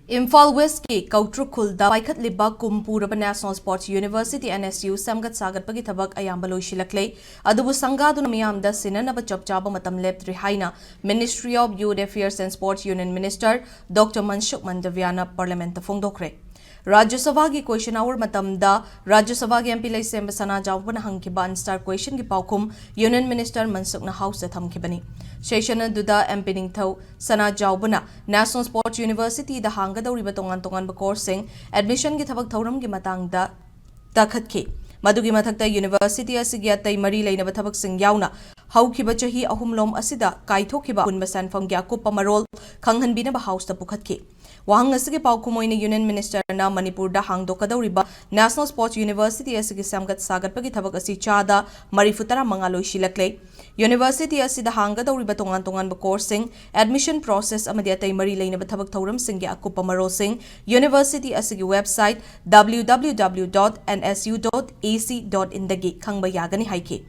Imphal West ki Kautrukkhulda paikhatliba Kumpuraba National Sports University NSU samgat sagatpagi thabak ayamba loisilakle adubu sangaduna miyamda sinanaba chapchaba matam leptri haina Ministry of Youth Affairs and Sports Union Minister Dr. Manshuk Mandaviana Parliament phongdokre Rajya Sabha ki question hour matamda Rajya Sabha ki MP Semba Sana Jawbana hangkiba unstar question ki paukum Union Minister Manshuk na House da thamkibani Session duda MP Ningthau Sana Jawbana National Sports University da hanggadawriba tongan course sing admission ki thabak thauram ki matangda takhatki Madugi mathakta University asigi atai mari leinaba thabak sing yauna haukiba chahi ahumlom asida kaithokhiba unba sanfam gya kupa marol khanghanbinaba house da pukhatki Wahang asigi paukumoina Union Minister na Manipur da hangdokadawriba National Sports University asigi samgat sagatpagi thabak asi chada marifutara manga loisilakle University asida hanggadawriba tongan course sing admission process amadi atai mari leinaba thabak thauram singya akupa marol sing University asigi website www.nsu.ac.in dagi khangba yagani haiki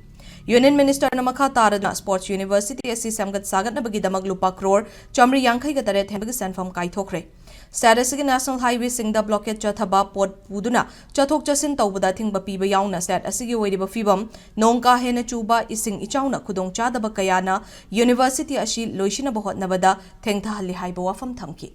Union Minister na makha tarana Sports University asi samgat sagat na bagi damag lupa crore chamri yankhai ga tare thembagi sanfam kaithokre Status gi National Highway singda blockade chathaba pot puduna chathok chasin tawbada thingba piba yauna stat asigi oiriba fibam nongka hena chuba ising ichauna khudong chadaba kayana University ashi loishina bahot nabada thengtha halli haiba wafam thamki